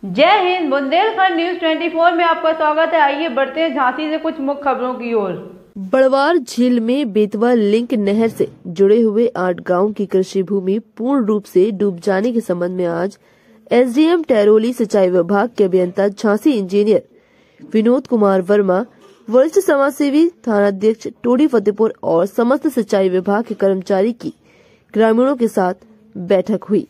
जय हिंद। बुंदेलखंड न्यूज 24 में आपका स्वागत है। आइए बढ़ते हैं झांसी से कुछ मुख्य खबरों की ओर। बड़वार झील में बेतवा लिंक नहर से जुड़े हुए 8 गांव की कृषि भूमि पूर्ण रूप से डूब जाने के संबंध में आज एसडीएम टैरोली सिंचाई विभाग के अभियंता झांसी इंजीनियर विनोद कुमार वर्मा, वरिष्ठ समाजसेवी, थानाध्यक्ष टोडी फतेहपुर और समस्त सिंचाई विभाग के कर्मचारी की ग्रामीणों के साथ बैठक हुई।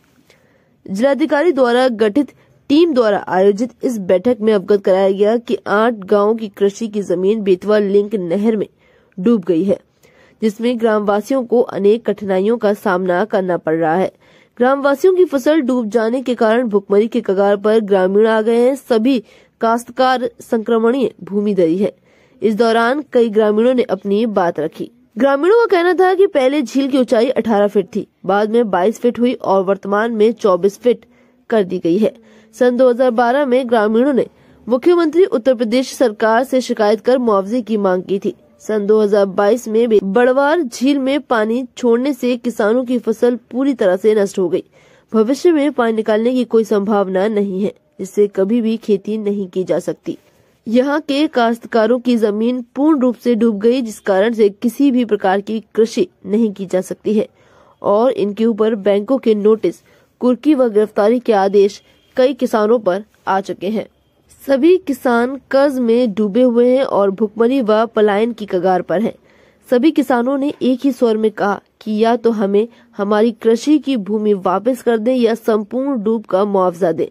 जिलाधिकारी द्वारा गठित टीम द्वारा आयोजित इस बैठक में अवगत कराया गया कि 8 गांवों की कृषि की जमीन बेतवा लिंक नहर में डूब गई है, जिसमें ग्रामवासियों को अनेक कठिनाइयों का सामना करना पड़ रहा है। ग्रामवासियों की फसल डूब जाने के कारण भुखमरी के कगार पर ग्रामीण आ गए हैं। सभी काश्तकार संक्रमणीय भूमि दरी है। इस दौरान कई ग्रामीणों ने अपनी बात रखी। ग्रामीणों का कहना था कि पहले झील की ऊंचाई 18 फीट थी, बाद में 22 फीट हुई और वर्तमान में 24 फीट कर दी गई है। सन 2012 में ग्रामीणों ने मुख्यमंत्री उत्तर प्रदेश सरकार से शिकायत कर मुआवजे की मांग की थी। सन 2022 में बड़वार झील में पानी छोड़ने से किसानों की फसल पूरी तरह से नष्ट हो गई। भविष्य में पानी निकालने की कोई संभावना नहीं है, जिससे कभी भी खेती नहीं की जा सकती। यहाँ के काश्तकारों की जमीन पूर्ण रूप से डूब गई, जिस कारण से किसी भी प्रकार की कृषि नहीं की जा सकती है और इनके ऊपर बैंकों के नोटिस, कुर्की व गिरफ्तारी के आदेश कई किसानों पर आ चुके हैं। सभी किसान कर्ज में डूबे हुए हैं और भुखमरी व पलायन की कगार पर हैं। सभी किसानों ने एक ही स्वर में कहा कि या तो हमें हमारी कृषि की भूमि वापस कर दें या संपूर्ण डूब का मुआवजा दें,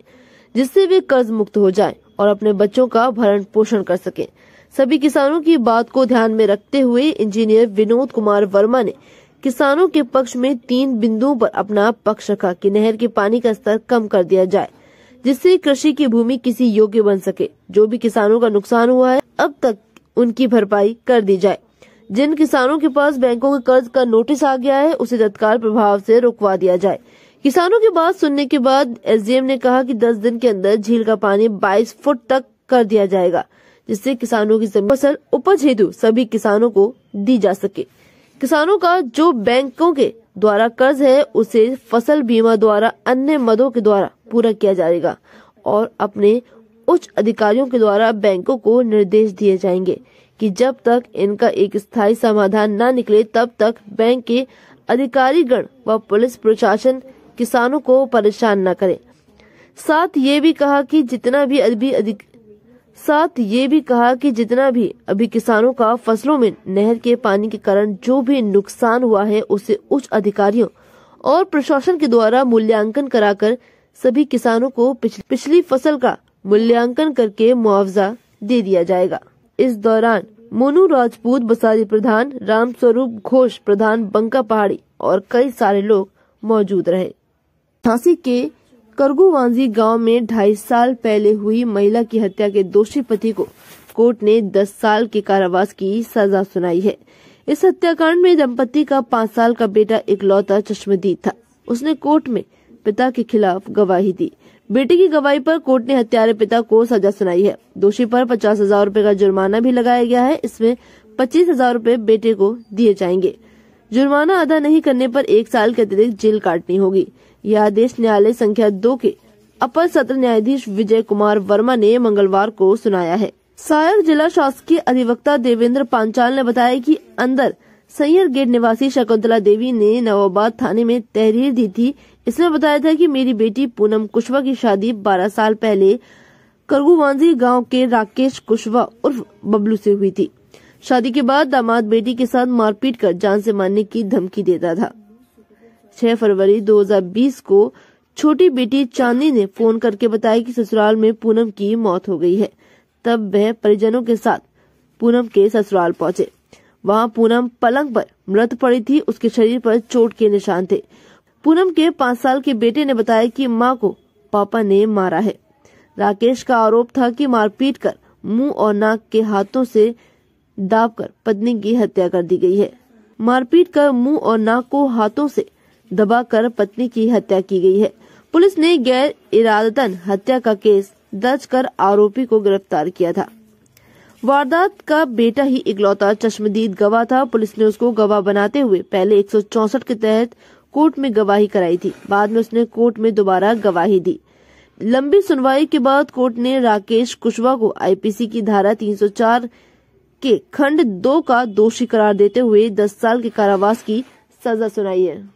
जिससे वे कर्ज मुक्त हो जाएं और अपने बच्चों का भरण पोषण कर सकें। सभी किसानों की बात को ध्यान में रखते हुए इंजीनियर विनोद कुमार वर्मा ने किसानों के पक्ष में 3 बिंदुओं पर अपना पक्ष रखा कि नहर के पानी का स्तर कम कर दिया जाए, जिससे कृषि की भूमि किसी योग्य बन सके। जो भी किसानों का नुकसान हुआ है, अब तक उनकी भरपाई कर दी जाए। जिन किसानों के पास बैंकों के कर्ज का नोटिस आ गया है, उसे तत्काल प्रभाव से रुकवा दिया जाए। किसानों की बात सुनने के बाद एसडीएम ने कहा कि 10 दिन के अंदर झील का पानी 22 फुट तक कर दिया जाएगा, जिससे किसानों की फसल उपज हेतु सभी किसानों को दी जा सके। किसानों का जो बैंकों के द्वारा कर्ज है, उसे फसल बीमा द्वारा अन्य मदों के द्वारा पूरा किया जाएगा और अपने उच्च अधिकारियों के द्वारा बैंकों को निर्देश दिए जाएंगे कि जब तक इनका एक स्थायी समाधान न निकले, तब तक बैंक के अधिकारीगण व पुलिस प्रशासन किसानों को परेशान न करे। साथ ये भी कहा कि जितना भी अभी किसानों का फसलों में नहर के पानी के कारण जो भी नुकसान हुआ है, उसे उच्च अधिकारियों और प्रशासन के द्वारा मूल्यांकन कराकर सभी किसानों को पिछली फसल का मूल्यांकन करके मुआवजा दे दिया जाएगा। इस दौरान मोनू राजपूत बसारी प्रधान, रामस्वरूप घोष प्रधान, बंका पहाड़ी और कई सारे लोग मौजूद रहे। झांसी के करगुवांजी गांव में 2.5 साल पहले हुई महिला की हत्या के दोषी पति को कोर्ट ने 10 साल के कारावास की सजा सुनाई है। इस हत्याकांड में दंपति का 5 साल का बेटा इकलौता चश्मदीद था। उसने कोर्ट में पिता के खिलाफ गवाही दी। बेटे की गवाही पर कोर्ट ने हत्यारे पिता को सजा सुनाई है। दोषी पर 50,000 रूपए का जुर्माना भी लगाया गया है। इसमें 25,000 रूपए बेटे को दिए जाएंगे। जुर्माना अदा नहीं करने पर 1 साल के अतिरिक्त जेल काटनी होगी। यह आदेश न्यायालय संख्या 2 के अपर सत्र न्यायाधीश विजय कुमार वर्मा ने मंगलवार को सुनाया है। सहायक जिला शासकीय अधिवक्ता देवेंद्र पांचाल ने बताया कि अंदर सैयर गेट निवासी शकुंतला देवी ने नवाबाद थाने में तहरीर दी थी। इसमें बताया था कि मेरी बेटी पूनम कुशवाहा की शादी 12 साल पहले करगुवांजी गांव के राकेश कुशवाहा उर्फ बबलू से हुई थी। शादी के बाद दामाद बेटी के साथ मारपीट कर जान से मारने की धमकी देता था। 6 फरवरी 2020 को छोटी बेटी चांदनी ने फोन करके बताया कि ससुराल में पूनम की मौत हो गई है। तब वह परिजनों के साथ पूनम के ससुराल पहुंचे। वहां पूनम पलंग पर मृत पड़ी थी। उसके शरीर पर चोट के निशान थे। पूनम के 5 साल के बेटे ने बताया कि मां को पापा ने मारा है। राकेश का आरोप था कि मारपीट कर मुंह और नाक के हाथों से दाबकर पत्नी की हत्या कर दी गई है। मारपीट कर मुंह और नाक को हाथों से दबाकर पत्नी की हत्या की गई है। पुलिस ने गैर इरादतन हत्या का केस दर्ज कर आरोपी को गिरफ्तार किया था। वारदात का बेटा ही इकलौता चश्मदीद गवाह था। पुलिस ने उसको गवाह बनाते हुए पहले 164 के तहत कोर्ट में गवाही कराई थी। बाद में उसने कोर्ट में दोबारा गवाही दी। लंबी सुनवाई के बाद कोर्ट ने राकेश कुशवाहा को आईपीसी की धारा 304 के खंड 2 का दोषी करार देते हुए 10 साल के कारावास की सजा सुनाई है।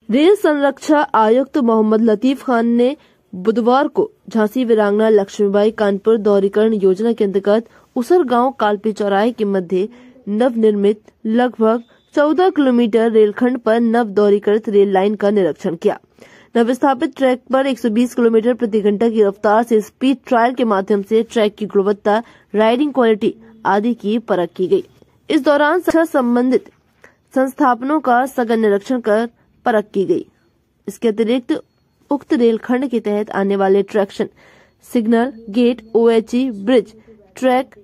रेल संरक्षा आयुक्त मोहम्मद लतीफ खान ने बुधवार को झांसी वीरांगना लक्ष्मीबाई कानपुर दोहरीकरण योजना के अंतर्गत उसर गांव कालपी चौराहे के मध्य नवनिर्मित लगभग 14 किलोमीटर रेलखंड पर नव दोहरीकृत रेल लाइन का निरीक्षण किया। नवस्थापित ट्रैक पर 120 किलोमीटर प्रति घंटा की रफ्तार से स्पीड ट्रायल के माध्यम से ट्रैक की गुणवत्ता, राइडिंग क्वालिटी आदि की परख की गई। इस दौरान संबंधित संस्थापनों का सघन निरीक्षण कर परख की गई। इसके अतिरिक्त उक्त रेलखंड के तहत आने वाले traction signal, gate, OHE, bridge, track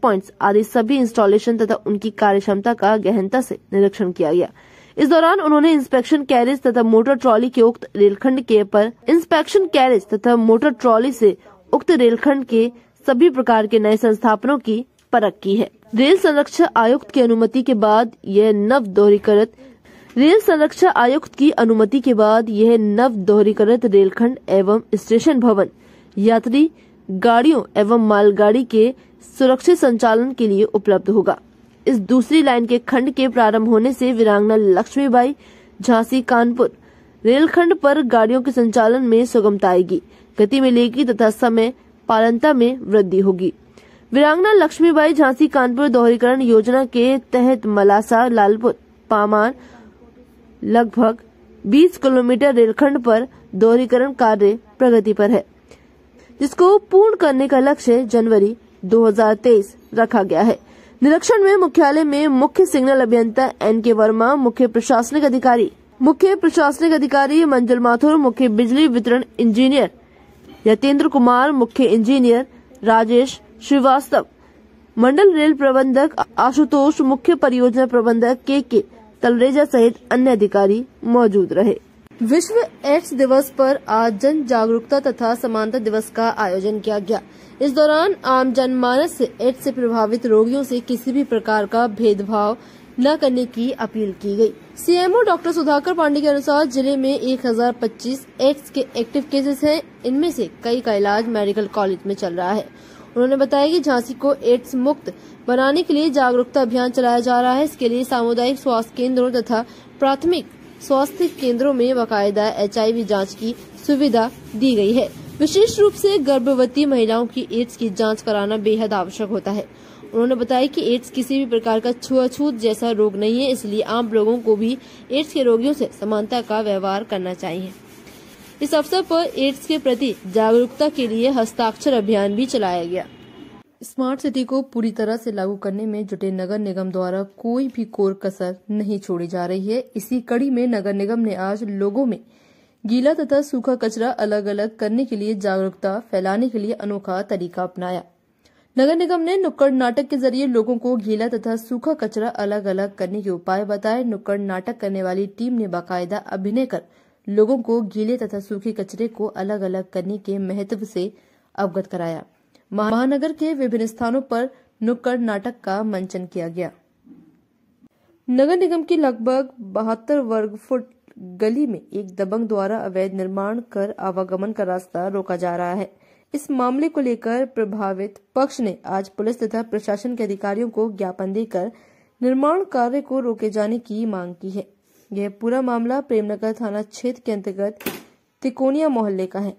points आदि सभी इंस्टॉलेशन तथा उनकी कार्यक्षमता का गहनता से निरीक्षण किया गया। इस दौरान उन्होंने इंस्पेक्शन कैरेज तथा मोटर ट्रॉली के उक्त रेलखंड के पर इंस्पेक्शन कैरेज तथा मोटर ट्रॉली से उक्त रेलखंड के सभी प्रकार के नए संस्थापनों की परख की है। रेल संरक्षा आयुक्त की अनुमति के बाद यह नव दोहरीकृत रेलखंड एवं स्टेशन भवन यात्री गाड़ियों एवं मालगाड़ी के सुरक्षित संचालन के लिए उपलब्ध होगा। इस दूसरी लाइन के खंड के प्रारंभ होने से वीरांगना लक्ष्मीबाई झांसी कानपुर रेलखंड पर गाड़ियों के संचालन में सुगमता आएगी, गति मिलेगी तथा समय पालनता में वृद्धि होगी। वीरांगना लक्ष्मीबाई झांसी कानपुर दोहरीकरण योजना के तहत मलासा लालपुर पामान लगभग 20 किलोमीटर रेलखंड पर दोहरीकरण कार्य प्रगति पर है, जिसको पूर्ण करने का लक्ष्य जनवरी 2023 रखा गया है। निरीक्षण में मुख्यालय में मुख्य सिग्नल अभियंता NK वर्मा, मुख्य प्रशासनिक अधिकारी मंजुल माथुर, मुख्य बिजली वितरण इंजीनियर यतेंद्र कुमार, मुख्य इंजीनियर राजेश श्रीवास्तव, मंडल रेल प्रबंधक आशुतोष, मुख्य परियोजना प्रबंधक KK तलरेजा सहित अन्य अधिकारी मौजूद रहे। विश्व एड्स दिवस पर आज जन जागरूकता तथा समानता दिवस का आयोजन किया गया। इस दौरान आम जनमानस से एड्स से प्रभावित रोगियों से किसी भी प्रकार का भेदभाव न करने की अपील की गई। CMO डॉक्टर सुधाकर पांडे के अनुसार जिले में 1025 एड्स के एक्टिव केसेस हैं। इनमें से कई का इलाज मेडिकल कॉलेज में चल रहा है। उन्होंने बताया कि झांसी को एड्स मुक्त बनाने के लिए जागरूकता अभियान चलाया जा रहा है। इसके लिए सामुदायिक स्वास्थ्य केंद्रों तथा प्राथमिक स्वास्थ्य केंद्रों में बाकायदा HIV जांच की सुविधा दी गई है। विशेष रूप से गर्भवती महिलाओं की एड्स की जांच कराना बेहद आवश्यक होता है। उन्होंने बताया कि एड्स किसी भी प्रकार का छुआछूत जैसा रोग नहीं है, इसलिए आम लोगों को भी एड्स के रोगियों से समानता का व्यवहार करना चाहिए। इस अवसर पर एड्स के प्रति जागरूकता के लिए हस्ताक्षर अभियान भी चलाया गया। स्मार्ट सिटी को पूरी तरह से लागू करने में जुटे नगर निगम द्वारा कोई भी कोर कसर नहीं छोड़ी जा रही है। इसी कड़ी में नगर निगम ने आज लोगों में गीला तथा सूखा कचरा अलग अलग करने के लिए जागरूकता फैलाने के लिए अनोखा तरीका अपनाया। नगर निगम ने नुक्कड़ नाटक के जरिए लोगों को गीला तथा सूखा कचरा अलग अलग करने के उपाय बताए। नुक्कड़ नाटक करने वाली टीम ने बाकायदा अभिनय कर लोगों को गीले तथा सूखे कचरे को अलग अलग करने के महत्व से अवगत कराया। महानगर के विभिन्न स्थानों पर नुक्कड़ नाटक का मंचन किया गया। नगर निगम की लगभग 72 वर्ग फुट गली में एक दबंग द्वारा अवैध निर्माण कर आवागमन का रास्ता रोका जा रहा है। इस मामले को लेकर प्रभावित पक्ष ने आज पुलिस तथा प्रशासन के अधिकारियों को ज्ञापन देकर निर्माण कार्य को रोके जाने की मांग की है। यह पूरा मामला प्रेमनगर थाना क्षेत्र के अंतर्गत तिकोनिया मोहल्ले का है।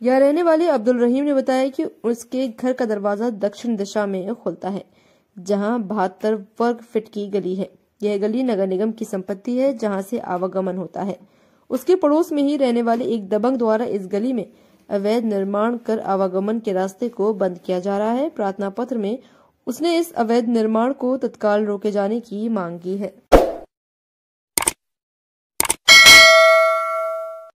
यह रहने वाले अब्दुल रहीम ने बताया कि उसके घर का दरवाजा दक्षिण दिशा में खुलता है, जहां 72 वर्ग फीट की गली है। यह गली नगर निगम की संपत्ति है, जहां से आवागमन होता है। उसके पड़ोस में ही रहने वाले एक दबंग द्वारा इस गली में अवैध निर्माण कर आवागमन के रास्ते को बंद किया जा रहा है। प्रार्थना पत्र में उसने इस अवैध निर्माण को तत्काल रोके जाने की मांग की है।